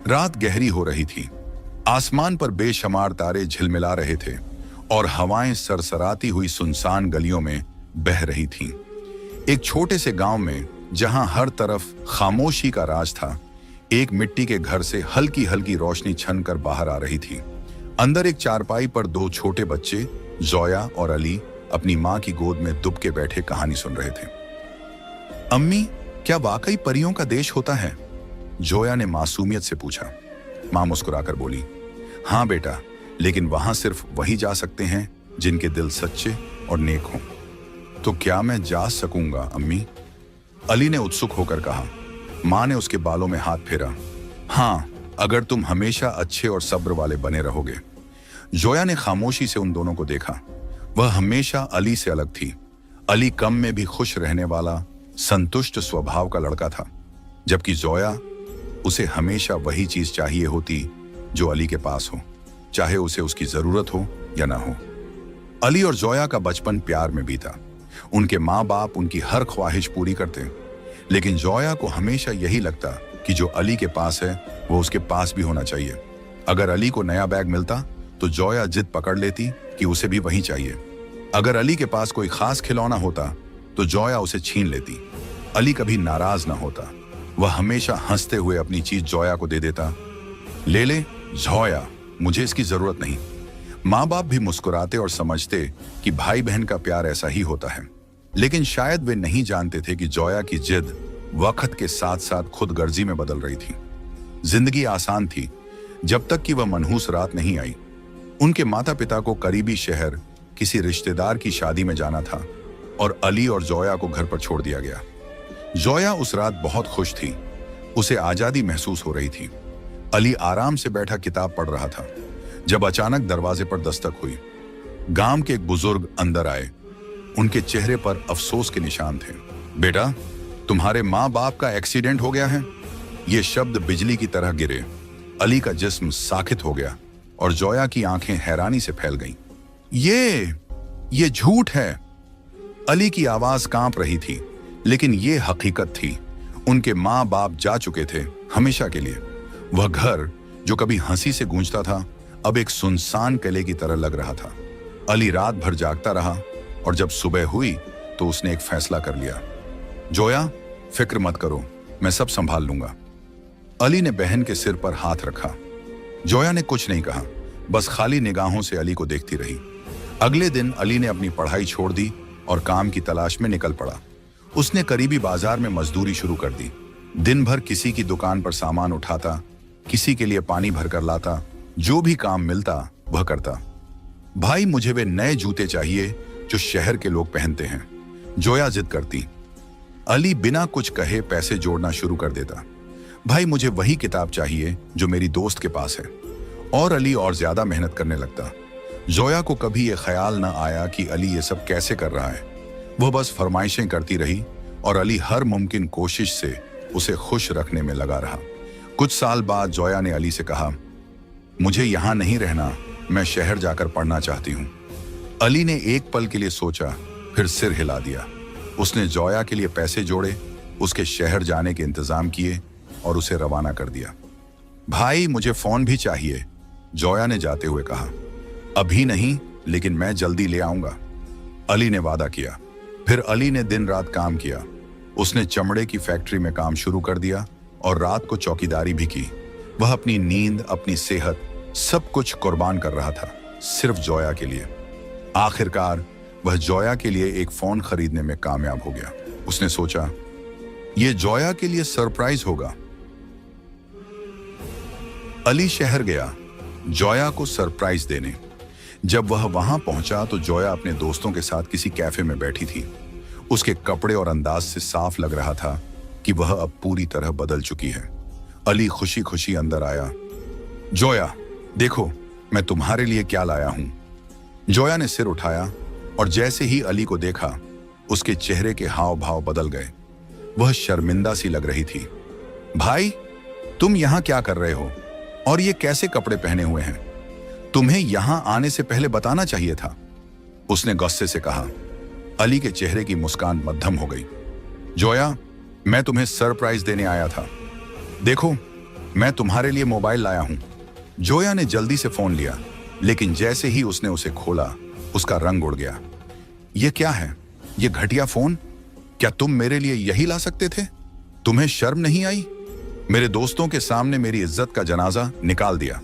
रात गहरी हो रही थी। आसमान पर बेशुमार तारे झिलमिला रहे थे और हवाएं सरसराती हुई सुनसान गलियों में बह रही थीं। एक छोटे से गांव में जहां हर तरफ खामोशी का राज था, एक मिट्टी के घर से हल्की हल्की रोशनी छनकर बाहर आ रही थी। अंदर एक चारपाई पर दो छोटे बच्चे जोया और अली अपनी मां की गोद में दुब के बैठे कहानी सुन रहे थे। अम्मी, क्या वाकई परियों का देश होता है? जोया ने मासूमियत से पूछा। मां मुस्कुराकर बोली, हाँ बेटा, लेकिन वहां सिर्फ वही जा सकते हैं जिनके दिल सच्चे और नेक हों। तो क्या मैं जा सकूंगा अम्मी? अली ने उत्सुक होकर कहा। मां ने उसके बालों में हाथ फेरा। हाँ, अगर तुम हमेशा अच्छे और सब्र वाले बने रहोगे। जोया ने खामोशी से उन दोनों को देखा। वह हमेशा अली से अलग थी। अली कम में भी खुश रहने वाला, संतुष्ट स्वभाव का लड़का था, जबकि जोया, उसे हमेशा वही चीज चाहिए होती जो अली के पास हो, चाहे उसे उसकी जरूरत हो या ना हो। अली और जोया का बचपन प्यार में बीता। उनके माँ बाप उनकी हर ख्वाहिश पूरी करते, लेकिन जोया को हमेशा यही लगता कि जो अली के पास है वो उसके पास भी होना चाहिए। अगर अली को नया बैग मिलता तो जोया जिद पकड़ लेती कि उसे भी वही चाहिए। अगर अली के पास कोई खास खिलौना होता तो जोया उसे छीन लेती। अली कभी नाराज ना होता, वह हमेशा हंसते हुए अपनी चीज जोया को दे देता। ले ले जोया, मुझे इसकी जरूरत नहीं। माँ बाप भी मुस्कुराते और समझते कि भाई बहन का प्यार ऐसा ही होता है, लेकिन शायद वे नहीं जानते थे कि जोया की जिद वक्त के साथ साथ खुदगर्जी में बदल रही थी। जिंदगी आसान थी जब तक कि वह मनहूस रात नहीं आई। उनके माता पिता को करीबी शहर किसी रिश्तेदार की शादी में जाना था और अली और जोया को घर पर छोड़ दिया गया। जोया उस रात बहुत खुश थी, उसे आजादी महसूस हो रही थी। अली आराम से बैठा किताब पढ़ रहा था जब अचानक दरवाजे पर दस्तक हुई। गांव के एक बुजुर्ग अंदर आए। उनके चेहरे पर अफसोस के निशान थे। बेटा, तुम्हारे माँ बाप का एक्सीडेंट हो गया है। ये शब्द बिजली की तरह गिरे। अली का जिस्म साखित हो गया और जोया की आंखें हैरानी से फैल गईं। ये झूठ है। अली की आवाज कांप रही थी, लेकिन ये हकीकत थी। उनके माँ बाप जा चुके थे हमेशा के लिए। वह घर जो कभी हंसी से गूंजता था, अब एक सुनसान किले की तरह लग रहा था। अली रात भर जागता रहा और जब सुबह हुई तो उसने एक फैसला कर लिया। जोया, फिक्र मत करो, मैं सब संभाल लूंगा। अली ने बहन के सिर पर हाथ रखा। जोया ने कुछ नहीं कहा, बस खाली निगाहों से अली को देखती रही। अगले दिन अली ने अपनी पढ़ाई छोड़ दी और काम की तलाश में निकल पड़ा। उसने करीबी बाजार में मजदूरी शुरू कर दी। दिन भर किसी की दुकान पर सामान उठाता, किसी के लिए पानी भरकर लाता। जो भी काम मिलता वह करता। भाई, मुझे वे नए जूते चाहिए जो शहर के लोग पहनते हैं, जोया जिद करती। अली बिना कुछ कहे पैसे जोड़ना शुरू कर देता। भाई, मुझे वही किताब चाहिए जो मेरी दोस्त के पास है। और अली और ज्यादा मेहनत करने लगता। जोया को कभी यह ख्याल न आया कि अली ये सब कैसे कर रहा है। वह बस फरमाइशें करती रही और अली हर मुमकिन कोशिश से उसे खुश रखने में लगा रहा। कुछ साल बाद जोया ने अली से कहा, मुझे यहां नहीं रहना, मैं शहर जाकर पढ़ना चाहती हूँ। अली ने एक पल के लिए सोचा, फिर सिर हिला दिया। उसने जोया के लिए पैसे जोड़े, उसके शहर जाने के इंतजाम किए और उसे रवाना कर दिया। भाई, मुझे फोन भी चाहिए, जोया ने जाते हुए कहा। अभी नहीं, लेकिन मैं जल्दी ले आऊंगा, अली ने वादा किया। फिर अली ने दिन रात काम किया। उसने चमड़े की फैक्ट्री में काम शुरू कर दिया और रात को चौकीदारी भी की। वह अपनी नींद, अपनी सेहत, सब कुछ कुर्बान कर रहा था, सिर्फ जोया के लिए। आखिरकार वह जोया के लिए एक फोन खरीदने में कामयाब हो गया। उसने सोचा, यह जोया के लिए सरप्राइज होगा। अली शहर गया जोया को सरप्राइज देने। जब वह वहां पहुंचा तो जोया अपने दोस्तों के साथ किसी कैफे में बैठी थी। उसके कपड़े और अंदाज से साफ लग रहा था कि वह अब पूरी तरह बदल चुकी है। अली खुशी खुशी अंदर आया। जोया, देखो मैं तुम्हारे लिए क्या लाया हूं। जोया ने सिर उठाया और जैसे ही अली को देखा, उसके चेहरे के हाव भाव बदल गए। वह शर्मिंदा सी लग रही थी। भाई, तुम यहां क्या कर रहे हो और ये कैसे कपड़े पहने हुए हैं? तुम्हें यहां आने से पहले बताना चाहिए था, उसने गुस्से से कहा। अली के चेहरे की मुस्कान मध्यम हो गई। जोया, मैं तुम्हें सरप्राइज देने आया था। देखो, मैं तुम्हारे लिए मोबाइल लाया हूं। जोया ने जल्दी से फोन लिया, लेकिन जैसे ही उसने उसे खोला, उसका रंग उड़ गया। ये क्या है? ये घटिया फोन? क्या तुम मेरे लिए यही ला सकते थे? तुम्हें शर्म नहीं आई? मेरे दोस्तों के सामने मेरी इज्जत का जनाजा निकाल दिया।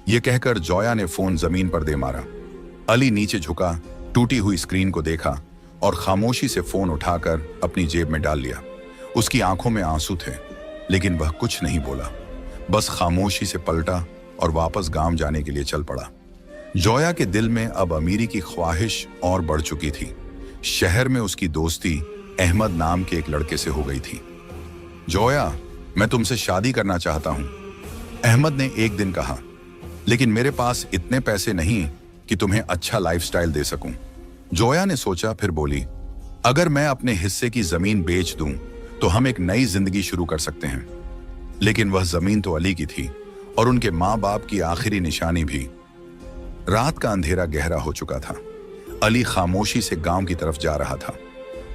यह कहकर जोया ने फोन जमीन पर दे मारा। अली नीचे झुका, टूटी हुई स्क्रीन को देखा और खामोशी से फोन उठाकर अपनी जेब में डाल लिया। उसकी आंखों में आंसू थे, लेकिन वह कुछ नहीं बोला, बस खामोशी से पलटा और वापस गांव जाने के लिए चल पड़ा। जोया के दिल में अब अमीरी की ख्वाहिश और बढ़ चुकी थी। शहर में उसकी दोस्ती अहमद नाम के एक लड़के से हो गई थी। जोया, मैं तुमसे शादी करना चाहता हूं, अहमद ने एक दिन कहा, लेकिन मेरे पास इतने पैसे नहीं कि तुम्हें अच्छा लाइफस्टाइल दे सकूं। जोया ने सोचा, फिर बोली, अगर मैं अपने हिस्से की जमीन बेच दूं तो हम एक नई जिंदगी शुरू कर सकते हैं। लेकिन वह जमीन तो अली की थी और उनके माँ बाप की आखिरी निशानी भी। रात का अंधेरा गहरा हो चुका था। अली खामोशी से गांव की तरफ जा रहा था।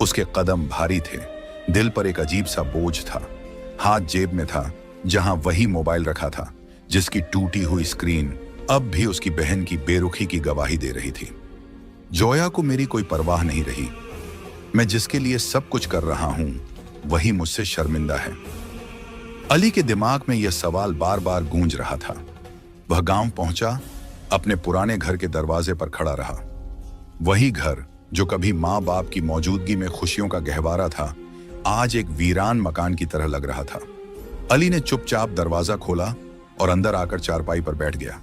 उसके कदम भारी थे, दिल पर एक अजीब सा बोझ था। हाथ जेब में था, जहां वही मोबाइल रखा था जिसकी टूटी हुई स्क्रीन अब भी उसकी बहन की बेरुखी की गवाही दे रही थी। जोया को मेरी कोई परवाह नहीं रही। मैं जिसके लिए सब कुछ कर रहा हूं वही मुझसे शर्मिंदा है। अली के दिमाग में यह सवाल बार बार गूंज रहा था। वह गांव पहुंचा, अपने पुराने घर के दरवाजे पर खड़ा रहा। वही घर जो कभी माँ बाप की मौजूदगी में खुशियों का गहवारा था, आज एक वीरान मकान की तरह लग रहा था। अली ने चुपचाप दरवाजा खोला और अंदर आकर चारपाई पर बैठ गया।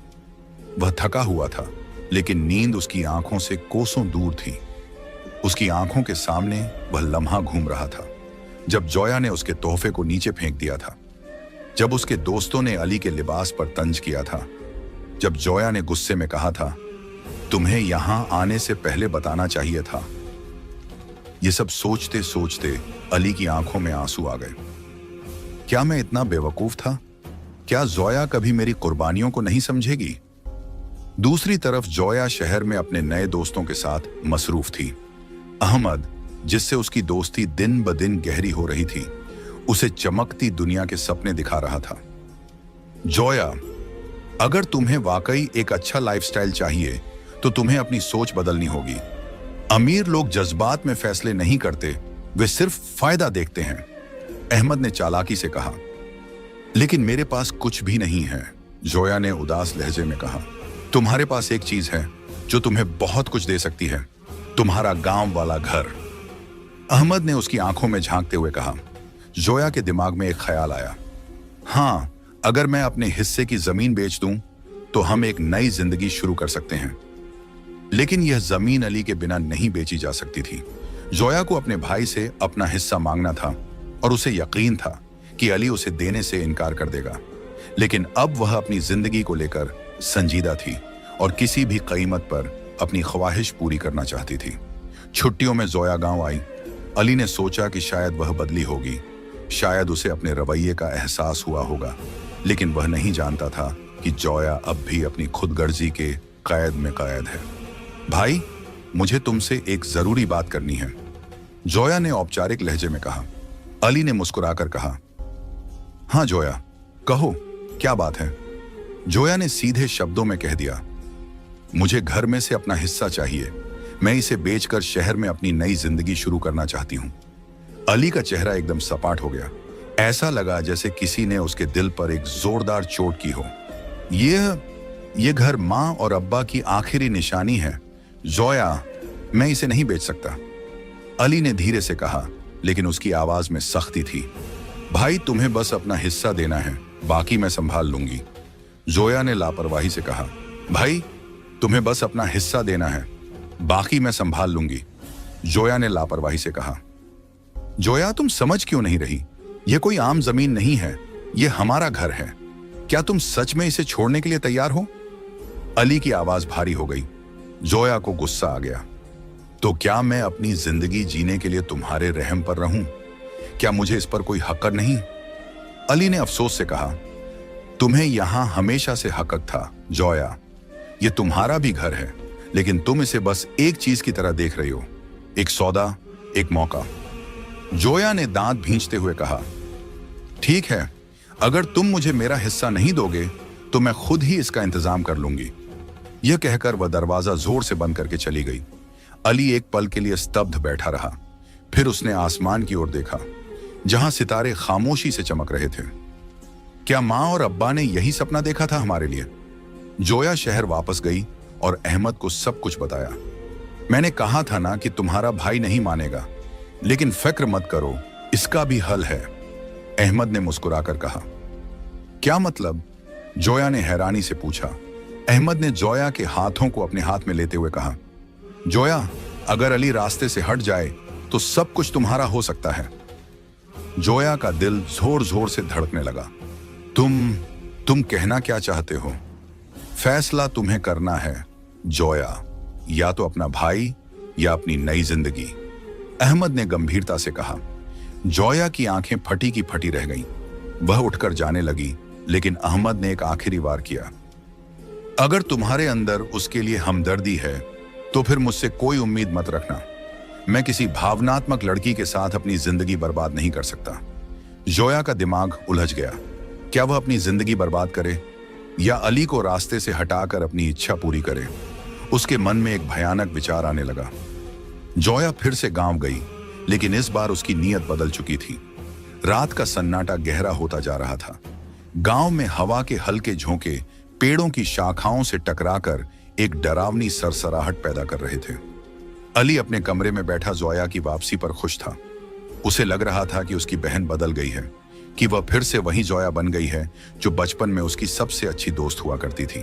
वह थका हुआ था, लेकिन नींद उसकी आंखों से कोसों दूर थी। उसकी आंखों के सामने वह लम्हा घूम रहा था जब जोया ने उसके तोहफे को नीचे फेंक दिया था, जब उसके दोस्तों ने अली के लिबास पर तंज किया था, जब जोया ने गुस्से में कहा था, तुम्हें यहां आने से पहले बताना चाहिए था। ये सब सोचते सोचते अली की आंखों में आंसू आ गए। क्या मैं इतना बेवकूफ था? क्या जोया कभी मेरी कुर्बानियों को नहीं समझेगी? दूसरी तरफ जोया शहर में अपने नए दोस्तों के साथ मसरूफ थी। अहमद, जिससे उसकी दोस्ती दिन ब दिन गहरी हो रही थी, उसे चमकती दुनिया के सपने दिखा रहा था। जोया, अगर तुम्हें वाकई एक अच्छा लाइफस्टाइल चाहिए तो तुम्हें अपनी सोच बदलनी होगी। अमीर लोग जज्बात में फैसले नहीं करते, वे सिर्फ फायदा देखते हैं, अहमद ने चालाकी से कहा। लेकिन मेरे पास कुछ भी नहीं है, जोया ने उदास लहजे में कहा। तुम्हारे पास एक चीज है जो तुम्हें बहुत कुछ दे सकती है, तुम्हारा गांव वाला घर। अहमद ने उसकी आंखों में झांकते हुए कहा। जोया के दिमाग में एक ख्याल आया। हां, अगर मैं अपने हिस्से की जमीन बेच दूं तो हम एक नई जिंदगी शुरू कर सकते हैं। लेकिन यह जमीन अली के बिना नहीं बेची जा सकती थी। जोया को अपने भाई से अपना हिस्सा मांगना था और उसे यकीन था कि अली उसे देने से इनकार कर देगा। लेकिन अब वह अपनी जिंदगी को लेकर संजीदा थी और किसी भी कीमत पर अपनी ख्वाहिश पूरी करना चाहती थी। छुट्टियों में जोया गांव आई। अली ने सोचा कि शायद वह बदली होगी, शायद उसे अपने रवैये का एहसास हुआ होगा, लेकिन वह नहीं जानता था कि जोया अब भी अपनी खुदगर्जी के कैद में कैद है। भाई, मुझे तुमसे एक जरूरी बात करनी है, जोया ने औपचारिक लहजे में कहा। अली ने मुस्कुराकर कहा, हाँ जोया, कहो, क्या बात है? जोया ने सीधे शब्दों में कह दिया, मुझे घर में से अपना हिस्सा चाहिए। मैं इसे बेचकर शहर में अपनी नई जिंदगी शुरू करना चाहती हूं। अली का चेहरा एकदम सपाट हो गया। ऐसा लगा जैसे किसी ने उसके दिल पर एक जोरदार चोट की हो। ये घर माँ और अब्बा की आखिरी निशानी है जोया, मैं इसे नहीं बेच सकता, अली ने धीरे से कहा, लेकिन उसकी आवाज में सख्ती थी। भाई, तुम्हें बस अपना हिस्सा देना है, बाकी मैं संभाल लूंगी, जोया ने लापरवाही से कहा। भाई, तुम्हें बस अपना हिस्सा देना है, बाकी मैं संभाल लूंगी, जोया ने लापरवाही से कहा। जोया, तुम समझ क्यों नहीं रही? यह कोई आम जमीन नहीं है, यह हमारा घर है। क्या तुम सच में इसे छोड़ने के लिए तैयार हो? अली की आवाज भारी हो गई। जोया को गुस्सा आ गया। तो क्या मैं अपनी जिंदगी जीने के लिए तुम्हारे रहम पर रहूं? क्या मुझे इस पर कोई हक नहीं? अली ने अफसोस से कहा, तुम्हें यहां हमेशा से हक था जोया, यह तुम्हारा भी घर है, लेकिन तुम इसे बस एक चीज की तरह देख रही हो, एक सौदा, एक मौका। जोया ने दांत भींचते हुए कहा, ठीक है, अगर तुम मुझे मेरा हिस्सा नहीं दोगे तो मैं खुद ही इसका इंतजाम कर लूंगी। यह कहकर वह दरवाजा जोर से बंद करके चली गई। अली एक पल के लिए स्तब्ध बैठा रहा। फिर उसने आसमान की ओर देखा, जहां सितारे खामोशी से चमक रहे थे। क्या माँ और अब्बा ने यही सपना देखा था हमारे लिए? जोया शहर वापस गई और अहमद को सब कुछ बताया। मैंने कहा था ना कि तुम्हारा भाई नहीं मानेगा, लेकिन फिक्र मत करो, इसका भी हल है, अहमद ने मुस्कुराकर कहा। क्या मतलब? जोया ने हैरानी से पूछा। अहमद ने जोया के हाथों को अपने हाथ में लेते हुए कहा, जोया, अगर अली रास्ते से हट जाए तो सब कुछ तुम्हारा हो सकता है। जोया का दिल जोर जोर से धड़कने लगा। तुम कहना क्या चाहते हो? फैसला तुम्हें करना है जोया, या तो अपना भाई या अपनी नई जिंदगी, अहमद ने गंभीरता से कहा। जोया की आंखें फटी की फटी रह गईं। वह उठकर जाने लगी, लेकिन अहमद ने एक आखिरी वार किया। अगर तुम्हारे अंदर उसके लिए हमदर्दी है तो फिर मुझसे कोई उम्मीद मत रखना। मैं किसी भावनात्मक लड़की के साथ अपनी जिंदगी बर्बाद नहीं कर सकता। जोया का दिमाग उलझ गया। क्या वह अपनी जिंदगी बर्बाद करे या अली को रास्ते से हटाकर अपनी इच्छा पूरी करे? उसके मन में एक भयानक विचार आने लगा। जोया फिर से गांव गई, लेकिन इस बार उसकी नीयत बदल चुकी थी। रात का सन्नाटा गहरा होता जा रहा था। गांव में हवा के हल्के झोंके पेड़ों की शाखाओं से टकराकर एक डरावनी सरसराहट पैदा कर रहे थे। अली अपने कमरे में बैठा जोया की वापसी पर खुश था। उसे लग रहा था कि उसकी बहन बदल गई है, कि वह फिर से वही जोया बन गई है जो बचपन में उसकी सबसे अच्छी दोस्त हुआ करती थी।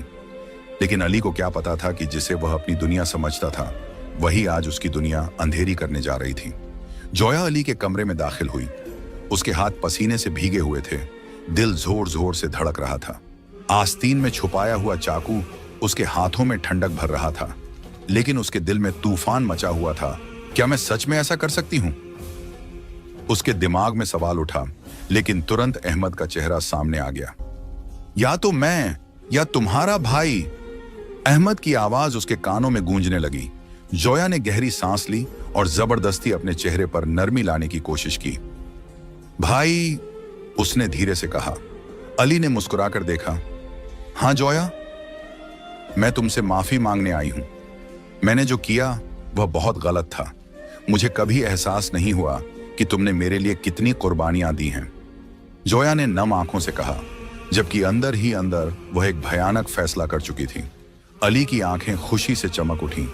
लेकिन अली को क्या पता था कि जिसे वह अपनी दुनिया समझता था, वही आज उसकी दुनिया अंधेरी करने जा रही थी। जोया अली के कमरे में दाखिल हुई। उसके हाथ पसीने से भीगे हुए थे, दिल जोर जोर से धड़क रहा था। आस्तीन में छुपाया हुआ चाकू उसके हाथों में ठंडक भर रहा था, लेकिन उसके दिल में तूफान मचा हुआ था। क्या मैं सच में ऐसा कर सकती हूं? उसके दिमाग में सवाल उठा, लेकिन तुरंत अहमद का चेहरा सामने आ गया। या तो मैं या तुम्हारा भाई, अहमद की आवाज उसके कानों में गूंजने लगी। जोया ने गहरी सांस ली और जबरदस्ती अपने चेहरे पर नरमी लाने की कोशिश की। भाई, उसने धीरे से कहा। अली ने मुस्कुराकर देखा। हां जोया, मैं तुमसे माफी मांगने आई हूं। मैंने जो किया वह बहुत गलत था। मुझे कभी एहसास नहीं हुआ कि तुमने मेरे लिए कितनी कुर्बानियां दी हैं, जोया ने नम आंखों से कहा, जबकि अंदर ही अंदर वह एक भयानक फैसला कर चुकी थी। अली की आंखें खुशी से चमक उठीं।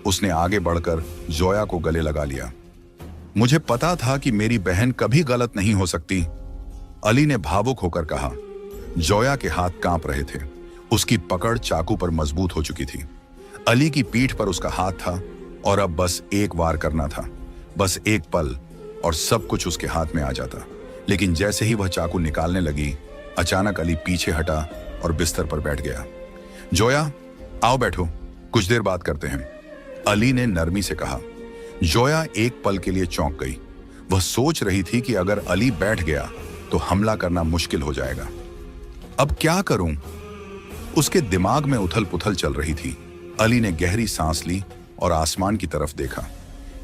उसने आगे बढ़कर जोया को गले लगा लिया। मुझे पता था कि मेरी बहन कभी गलत नहीं हो सकती, अली ने भावुक होकर कहा। जोया के हाथ कांप रहे थे। उसकी पकड़ चाकू पर मजबूत हो चुकी थी। अली की पीठ पर उसका हाथ था और अब बस एक वार करना था, बस एक पल, और सब कुछ उसके हाथ में आ जाता। लेकिन जैसे ही वह चाकू निकालने लगी, अचानक अली पीछे हटा और बिस्तर पर बैठ गया। जोया, आओ बैठो, कुछ देर बात करते हैं, अली ने नरमी से कहा। जोया एक पल के लिए चौंक गई। वह सोच रही थी कि अगर अली बैठ गया तो हमला करना मुश्किल हो जाएगा। अब क्या करूं? उसके दिमाग में उथल पुथल चल रही थी। अली ने गहरी सांस ली और आसमान की तरफ देखा।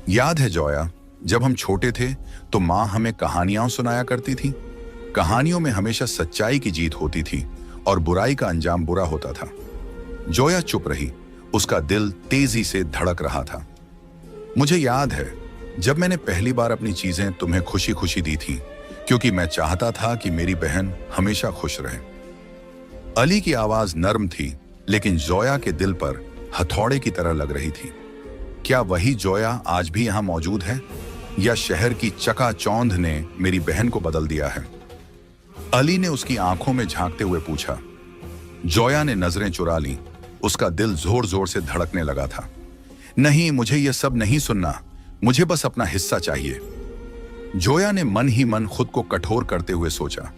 याद है जोया, जब हम छोटे थे तो माँ हमें कहानियां सुनाया करती थी। कहानियों में हमेशा सच्चाई की जीत होती थी और बुराई का अंजाम बुरा होता था। जोया चुप रही। उसका दिल तेजी से धड़क रहा था। मुझे याद है जब मैंने पहली बार अपनी चीजें तुम्हें खुशी खुशी दी थी, क्योंकि मैं चाहता था कि मेरी बहन हमेशा खुश रहे। अली की आवाज नर्म थी, लेकिन जोया के दिल पर हथौड़े की तरह लग रही थी। क्या वही जोया आज भी यहां मौजूद है, या शहर की चकाचौंध ने मेरी बहन को बदल दिया है? अली ने उसकी आंखों में झांकते हुए पूछा। जोया ने नजरें चुरा ली। उसका दिल जोर जोर से धड़कने लगा था। नहीं, मुझे यह सब नहीं सुनना, मुझे बस अपना हिस्सा चाहिए। जोया ने मन ही मन खुद को कठोर करते हुए सोचा।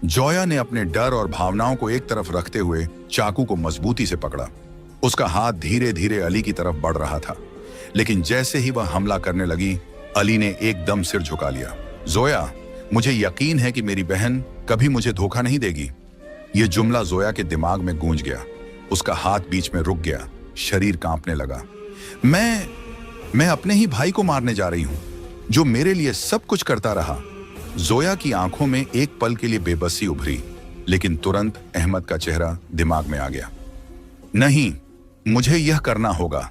जोया ने अपने डर और भावनाओं को एक तरफ रखते हुए चाकू को मजबूती से पकड़ा। उसका हाथ धीरे धीरे अली की तरफ बढ़ रहा था, लेकिन जैसे ही वह हमला करने लगी, अली ने एकदम सिर झुका लिया। जोया, मुझे यकीन है कि मेरी बहन कभी मुझे धोखा नहीं देगी। यह जुमला जोया के दिमाग में गूंज गया। उसका हाथ बीच में रुक गया, शरीर कांपने लगा। मैं अपने ही भाई को मारने जा रही हूं, जो मेरे लिए सब कुछ करता रहा। जोया की आंखों में एक पल के लिए बेबसी उभरी, लेकिन तुरंत अहमद का चेहरा दिमाग में आ गया। नहीं, मुझे यह करना होगा।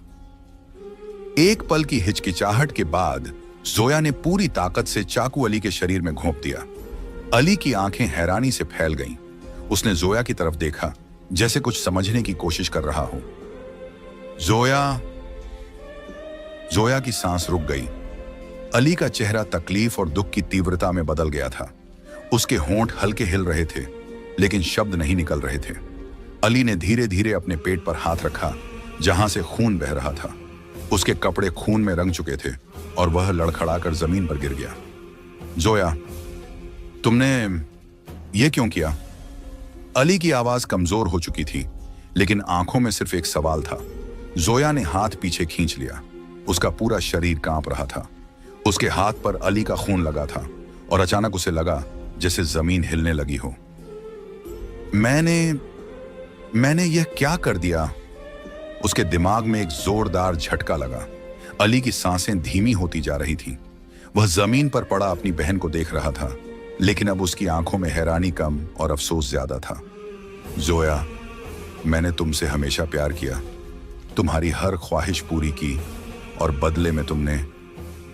एक पल की हिचकिचाहट के बाद जोया ने पूरी ताकत से चाकू अली के शरीर में घोंप दिया। अली की आंखें हैरानी से फैल गईं। उसने जोया की तरफ देखा, जैसे कुछ समझने की कोशिश कर रहा हो। जोया की सांस रुक गई। अली का चेहरा तकलीफ और दुख की तीव्रता में बदल गया था। उसके होंठ हल्के हिल रहे थे, लेकिन शब्द नहीं निकल रहे थे। अली ने धीरे धीरे अपने पेट पर हाथ रखा, जहां से खून बह रहा था। उसके कपड़े खून में रंग चुके थे और वह लड़खड़ाकर जमीन पर गिर गया। जोया, तुमने ये क्यों किया? अली की आवाज कमजोर हो चुकी थी, लेकिन आंखों में सिर्फ एक सवाल था। जोया ने हाथ पीछे खींच लिया। उसका पूरा शरीर कांप रहा था। उसके हाथ पर अली का खून लगा था और अचानक उसे लगा जैसे जमीन हिलने लगी हो। मैंने यह क्या कर दिया? उसके दिमाग में एक जोरदार झटका लगा। अली की सांसें धीमी होती जा रही थीं। वह जमीन पर पड़ा अपनी बहन को देख रहा था, लेकिन अब उसकी आंखों में हैरानी कम और अफसोस ज्यादा था। जोया, मैंने तुमसे हमेशा प्यार किया, तुम्हारी हर ख्वाहिश पूरी की, और बदले में तुमने...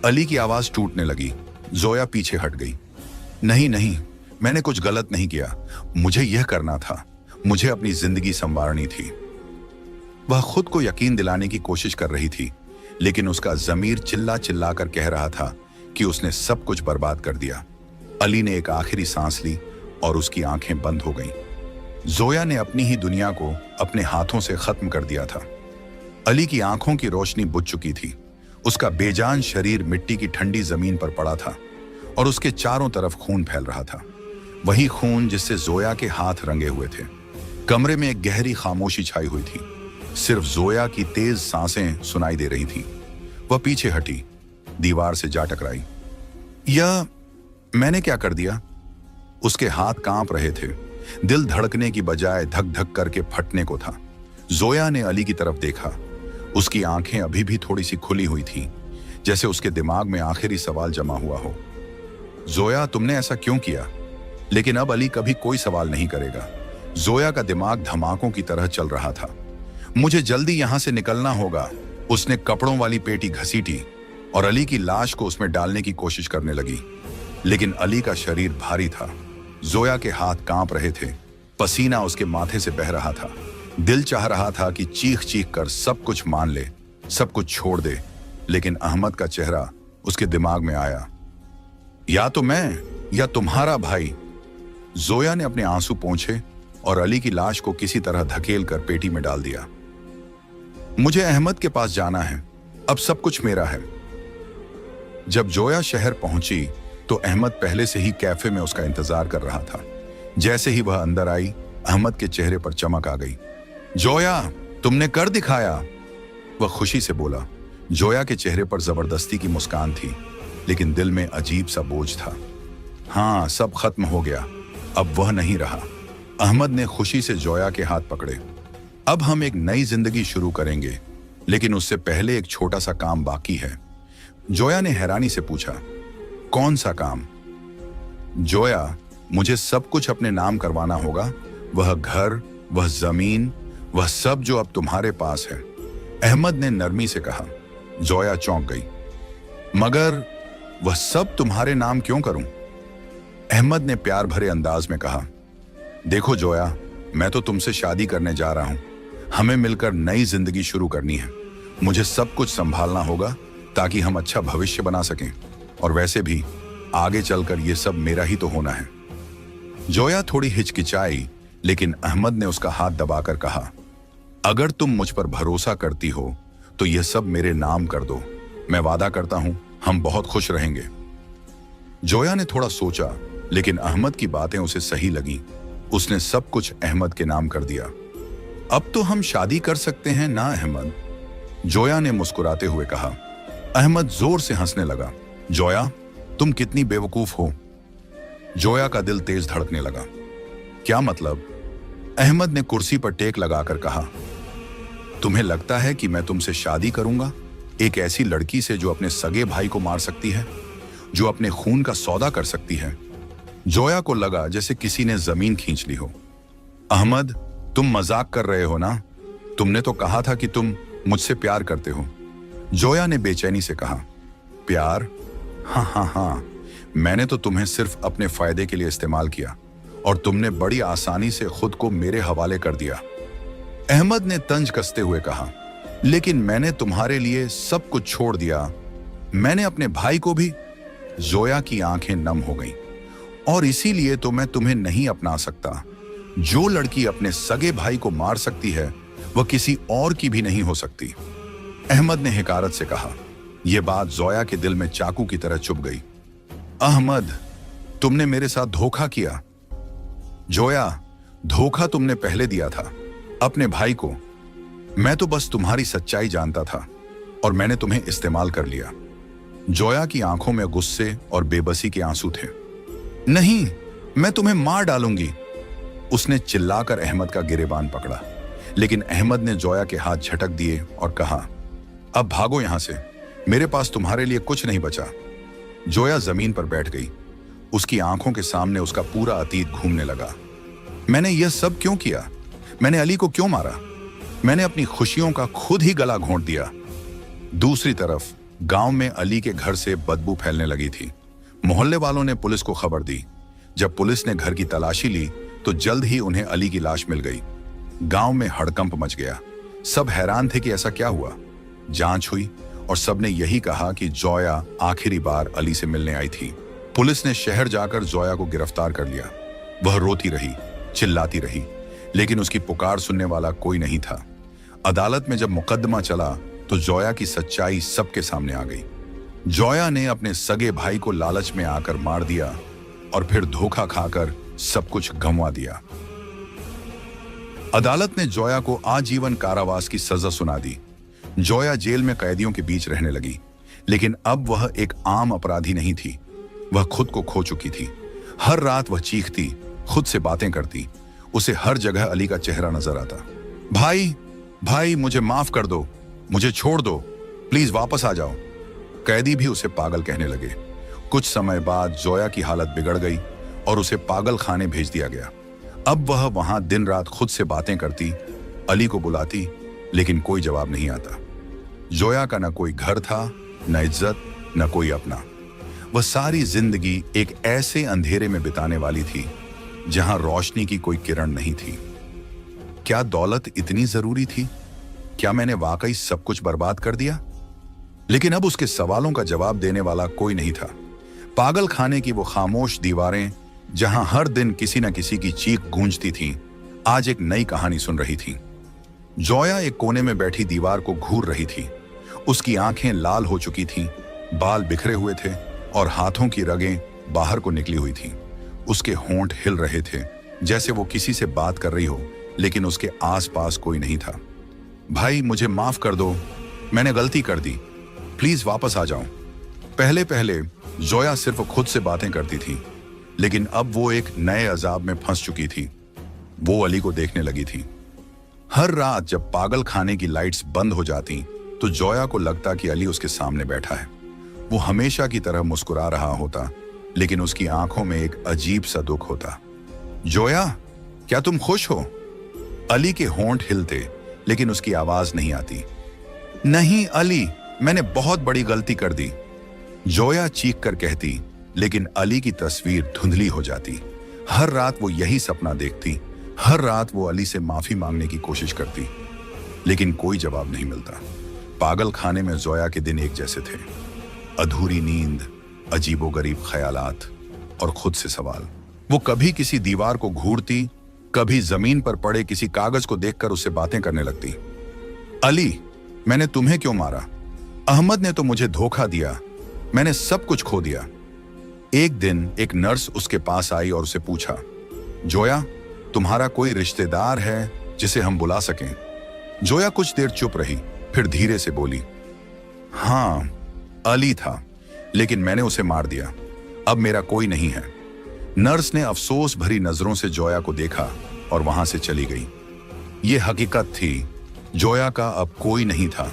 अली की आवाज टूटने लगी। जोया पीछे हट गई। नहीं, मैंने कुछ गलत नहीं किया। मुझे यह करना था। मुझे अपनी जिंदगी संवारनी थी। वह खुद को यकीन दिलाने की कोशिश कर रही थी, लेकिन उसका जमीर चिल्ला चिल्ला कर कह रहा था कि उसने सब कुछ बर्बाद कर दिया। अली ने एक आखिरी सांस ली और उसकी आंखें बंद हो गईं। जोया ने अपनी ही दुनिया को अपने हाथों से खत्म कर दिया था। अली की आंखों की रोशनी बुझ चुकी थी। उसका बेजान शरीर मिट्टी की ठंडी जमीन पर पड़ा था और उसके चारों तरफ खून फैल रहा था, वही खून जिससे जोया के हाथ रंगे हुए थे। कमरे में एक गहरी खामोशी छाई हुई थी। सिर्फ जोया की तेज सांसें सुनाई दे रही थीं। वह पीछे हटी, दीवार से जा टकराई। यह मैंने क्या कर दिया? उसके हाथ कांप रहे थे। दिल धड़कने की बजाय धक धक करके फटने को था। जोया ने अली की तरफ देखा। उसकी आंखें अभी भी थोड़ी सी खुली हुई थीं, जैसे उसके दिमाग में आखिरी सवाल जमा हुआ हो। जोया, तुमने ऐसा क्यों किया? लेकिन अब अली कभी कोई सवाल नहीं करेगा। जोया का दिमाग धमाकों की तरह चल रहा था। मुझे जल्दी यहां से निकलना होगा। उसने कपड़ों वाली पेटी घसीटी और अली की लाश को उसमें डालने की कोशिश करने लगी, लेकिन अली का शरीर भारी था। जोया के हाथ कांप रहे थे। पसीना उसके माथे से बह रहा था। दिल चाह रहा था कि चीख चीख कर सब कुछ मान ले, सब कुछ छोड़ दे, लेकिन अहमद का चेहरा उसके दिमाग में आया। या तो मैं या तुम्हारा भाई। जोया ने अपने आंसू पोंछे और अली की लाश को किसी तरह धकेल कर पेटी में डाल दिया। मुझे अहमद के पास जाना है, अब सब कुछ मेरा है। जब जोया शहर पहुंची तो अहमद पहले से ही कैफे में उसका इंतजार कर रहा था। जैसे ही वह अंदर आई, अहमद के चेहरे पर चमक आ गई। जोया, तुमने कर दिखाया, वह खुशी से बोला। जोया के चेहरे पर जबरदस्ती की मुस्कान थी, लेकिन दिल में अजीब सा बोझ था। हाँ, सब खत्म हो गया, अब वह नहीं रहा। अहमद ने खुशी से जोया के हाथ पकड़े। अब हम एक नई जिंदगी शुरू करेंगे, लेकिन उससे पहले एक छोटा सा काम बाकी है। जोया ने हैरानी से पूछा, कौन सा काम? जोया, मुझे सब कुछ अपने नाम करवाना होगा। वह घर, वह जमीन, वह सब जो अब तुम्हारे पास है, अहमद ने नरमी से कहा। जोया चौंक गई। मगर वह सब तुम्हारे नाम क्यों करूं? अहमद ने प्यार भरे अंदाज में कहा। देखो जोया, मैं तो तुमसे शादी करने जा रहा हूं। हमें मिलकर नई जिंदगी शुरू करनी है। मुझे सब कुछ संभालना होगा ताकि हम अच्छा भविष्य बना सकें, और वैसे भी आगे चलकर यह सब मेरा ही तो होना है। जोया थोड़ी हिचकिचाई, लेकिन अहमद ने उसका हाथ दबाकर कहा, अगर तुम मुझ पर भरोसा करती हो तो यह सब मेरे नाम कर दो। मैं वादा करता हूं हम बहुत खुश रहेंगे। जोया ने थोड़ा सोचा, लेकिन अहमद की बातें उसे सही लगी। उसने सब कुछ अहमद के नाम कर दिया। अब तो हम शादी कर सकते हैं ना अहमद? जोया ने मुस्कुराते हुए कहा। अहमद जोर से हंसने लगा। जोया, तुम कितनी बेवकूफ हो। जोया का दिल तेज धड़कने लगा। क्या मतलब? अहमद ने कुर्सी पर टेक लगाकर कहा। तुम्हें लगता है कि मैं तुमसे शादी करूंगा, एक ऐसी लड़की से जो अपने सगे भाई को मार सकती है, जो अपने खून का सौदा कर सकती है? जोया को लगा जैसे किसी ने जमीन खींच ली हो। अहमद, तुम मजाक कर रहे हो ना? तुमने तो कहा था कि तुम मुझसे प्यार करते हो। जोया ने बेचैनी से कहा। प्यार? हाँ हाँ हाँ, मैंने तो तुम्हें सिर्फ अपने फायदे के लिए इस्तेमाल किया और तुमने बड़ी आसानी से खुद को मेरे हवाले कर दिया। अहमद ने तंज कसते हुए कहा, लेकिन मैंने तुम्हारे लिए सब कुछ छोड़ दिया। मैंने अपने भाई को भी। जोया की आंखें नम हो गईं। और इसीलिए तो मैं तुम्हें नहीं अपना सकता। जो लड़की अपने सगे भाई को मार सकती है वह किसी और की भी नहीं हो सकती। अहमद ने हिकारत से कहा। यह बात जोया के दिल में चाकू की तरह चुभ गई। अहमद, तुमने मेरे साथ धोखा किया। जोया, धोखा तुमने पहले दिया था, अपने भाई को। मैं तो बस तुम्हारी सच्चाई जानता था और मैंने तुम्हें इस्तेमाल कर लिया। जोया की आंखों में गुस्से और बेबसी के आंसू थे। नहीं, मैं तुम्हें मार डालूंगी। उसने चिल्लाकर अहमद का गिरेबान पकड़ा, लेकिन अहमद ने जोया के हाथ झटक दिए और कहा, अब भागो यहां से, मेरे पास तुम्हारे लिए कुछ नहीं बचा। जोया जमीन पर बैठ गई। उसकी आंखों के सामने उसका पूरा अतीत घूमने लगा। मैंने यह सब क्यों किया? मैंने अली को क्यों मारा? मैंने अपनी खुशियों का खुद ही गला घोंट दिया। दूसरी तरफ गांव में अली के घर से बदबू फैलने लगी थी। मोहल्ले वालों ने पुलिस को खबर दी। जब पुलिस ने घर की तलाशी ली तो जल्द ही उन्हें अली की लाश मिल गई। गांव में हड़कंप मच गया। सब हैरान थे कि ऐसा क्या हुआ। जांच हुई और सबने यही कहा कि जोया आखिरी बार अली से मिलने आई थी। पुलिस ने शहर जाकर जोया को गिरफ्तार कर लिया। वह रोती रही, चिल्लाती रही, लेकिन उसकी पुकार सुनने वाला कोई नहीं था। अदालत में जब मुकदमा चला तो जोया की सच्चाई सबके सामने आ गई। जोया ने अपने सगे भाई को लालच में आकर मार दिया और फिर धोखा खाकर सब कुछ गंवा दिया। अदालत ने जोया को आजीवन कारावास की सजा सुना दी। जोया जेल में कैदियों के बीच रहने लगी, लेकिन अब वह एक आम अपराधी नहीं थी। वह खुद को खो चुकी थी। हर रात वह चीखती, खुद से बातें करती। उसे हर जगह अली का चेहरा नजर आता। भाई, भाई, मुझे माफ कर दो, मुझे छोड़ दो, प्लीज वापस आ जाओ। कैदी भी उसे पागल कहने लगे। कुछ समय बाद जोया की हालत बिगड़ गई और उसे पागल खाने भेज दिया गया। अब वह वहां दिन रात खुद से बातें करती, अली को बुलाती, लेकिन कोई जवाब नहीं आता। जोया का न कोई घर था, न इज्जत, न कोई अपना। वह सारी जिंदगी एक ऐसे अंधेरे में बिताने वाली थी जहां रोशनी की कोई किरण नहीं थी। क्या दौलत इतनी जरूरी थी? क्या मैंने वाकई सब कुछ बर्बाद कर दिया? लेकिन अब उसके सवालों का जवाब देने वाला कोई नहीं था। पागल खाने की वो खामोश दीवारें जहां हर दिन किसी न किसी की चीख गूंजती थी, आज एक नई कहानी सुन रही थी। जोया एक कोने में बैठी दीवार को घूर रही थी। उसकी आंखें लाल हो चुकी थीं, बाल बिखरे हुए थे और हाथों की रगें बाहर को निकली हुई थीं। उसके होंठ हिल रहे थे जैसे वो किसी से बात कर रही हो, लेकिन उसके आसपास कोई नहीं था। भाई, मुझे माफ कर दो, मैंने गलती कर दी, प्लीज वापस आ जाओ। पहले पहले जोया सिर्फ खुद से बातें करती थी, लेकिन अब वो एक नए अजाब में फंस चुकी थी। वो अली को देखने लगी थी। हर रात जब पागल खाने की लाइट्स बंद हो जाती तो जोया को लगता कि अली उसके सामने बैठा है। वो हमेशा की तरह मुस्कुरा रहा होता, लेकिन उसकी आंखों में एक अजीब सा दुख होता। जोया, क्या तुम खुश हो? अली के होंठ हिलते, लेकिन उसकी आवाज नहीं आती। नहीं अली, मैंने बहुत बड़ी गलती कर दी, जोया चीख कर कहती, लेकिन अली की तस्वीर धुंधली हो जाती। हर रात वो यही सपना देखती। हर रात वो अली से माफी मांगने की कोशिश करती, लेकिन कोई जवाब नहीं मिलता। पागल खाने में जोया के दिन एक जैसे थे। अधूरी नींद, अजीबोगरीब ख्यालात और खुद से सवाल। वो कभी किसी दीवार को घूरती, कभी जमीन पर पड़े किसी कागज को देखकर उससे बातें करने लगती। अली, मैंने तुम्हें क्यों मारा? अहमद ने तो मुझे धोखा दिया, मैंने सब कुछ खो दिया। एक दिन एक नर्स उसके पास आई और उसे पूछा, जोया, तुम्हारा कोई रिश्तेदार है जिसे हम बुला सकें? जोया कुछ देर चुप रही, फिर धीरे से बोली, हाँ, अली था, लेकिन मैंने उसे मार दिया। अब मेरा कोई नहीं है। नर्स ने अफसोस भरी नजरों से जोया को देखा और वहां से चली गई। ये हकीकत थी, जोया का अब कोई नहीं था,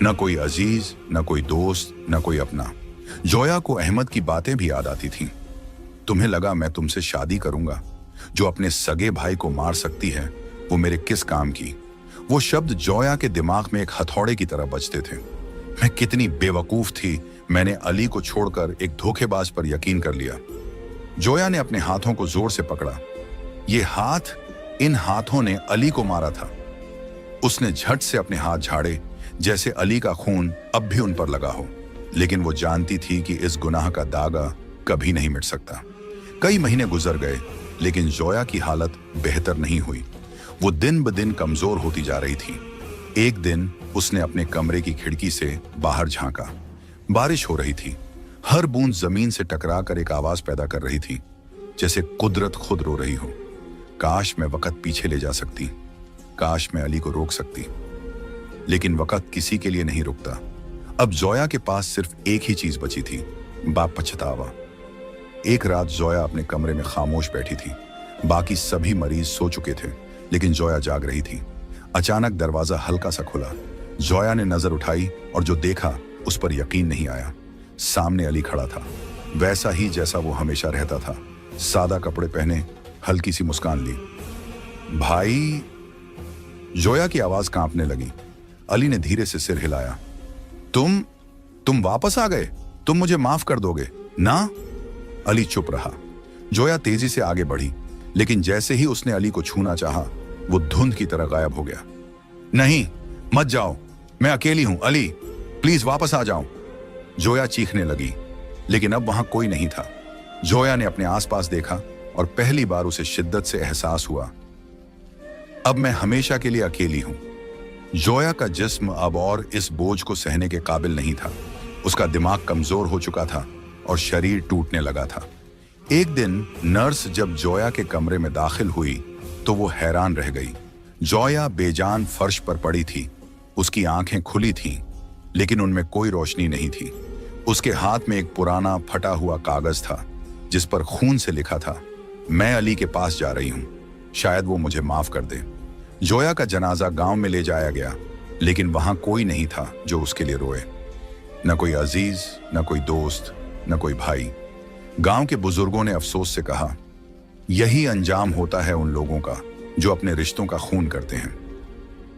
न कोई अजीज, न कोई दोस्त, न कोई अपना। जोया को अहमद की बातें भी याद आती थीं। तुम्हें लगा मैं तुमसे शादी करूंगा? जो अपने सगे भाई को मार सकती है वो मेरे किस काम की? वो शब्द जोया के दिमाग में एक हथौड़े की तरह बजते थे। मैं कितनी बेवकूफ थी, मैंने अली को छोड़कर एक धोखेबाज पर यकीन कर लिया। जोया ने अपने हाथों को जोर से पकड़ा। ये हाथ, इन हाथों ने अली को मारा था। उसने झट से अपने हाथ झाड़े, जैसे अली का खून अब भी उन पर लगा हो। लेकिन वो जानती थी कि इस गुनाह का दागा कभी नहीं मिट सकता। कई महीने गुजर गए, लेकिन जोया की हालत बेहतर नहीं हुई। वो दिन ब दिन कमजोर होती जा रही थी। एक दिन उसने अपने कमरे की खिड़की से बाहर झांका। बारिश हो रही थी। हर बूंद जमीन से टकराकर एक आवाज पैदा कर रही थी, जैसे कुदरत खुद रो रही हो। काश मैं वक्त पीछे ले जा सकती, काश मैं अली को रोक सकती। लेकिन वक्त किसी के लिए नहीं रुकता। अब जोया के पास सिर्फ एक ही चीज बची थी, पछतावा। एक रात जोया अपने कमरे में खामोश बैठी थी। बाकी सभी मरीज सो चुके थे, लेकिन जोया जाग रही थी। अचानक दरवाजा हल्का सा खुला। जोया ने नजर उठाई और जो देखा उस पर यकीन नहीं आया। सामने अली खड़ा था, वैसा ही जैसा वो हमेशा रहता था। सादा कपड़े पहने, हल्की सी मुस्कान ली। भाई, जोया की आवाज कांपने लगी। अली ने धीरे से सिर हिलाया। तुम वापस आ गए? तुम मुझे माफ कर दोगे ना? अली चुप रहा। जोया तेजी से आगे बढ़ी, लेकिन जैसे ही उसने अली को छूना चाहा, वो धुंध की तरह गायब हो गया। नहीं, मत जाओ, मैं अकेली हूं। अली, प्लीज वापस आ जाओ। जोया चीखने लगी, लेकिन अब वहां कोई नहीं था। जोया ने अपने आसपास देखा और पहली बार उसे शिद्दत से एहसास हुआ, अब मैं हमेशा के लिए अकेली हूं। जोया का जिस्म अब और इस बोझ को सहने के काबिल नहीं था। उसका दिमाग कमजोर हो चुका था और शरीर टूटने लगा था। एक दिन नर्स जब जोया के कमरे में दाखिल हुई तो वो हैरान रह गई। जोया बेजान फर्श पर पड़ी थी। उसकी आंखें खुली थीं, लेकिन उनमें कोई रोशनी नहीं थी। उसके हाथ में एक पुराना फटा हुआ कागज था, जिस पर खून से लिखा था, मैं अली के पास जा रही हूं, शायद वो मुझे माफ कर दे। जोया का जनाजा गांव में ले जाया गया, लेकिन वहां कोई नहीं था जो उसके लिए रोए। न कोई अजीज, न कोई दोस्त, न कोई भाई। गांव के बुजुर्गों ने अफसोस से कहा, यही अंजाम होता है उन लोगों का जो अपने रिश्तों का खून करते हैं।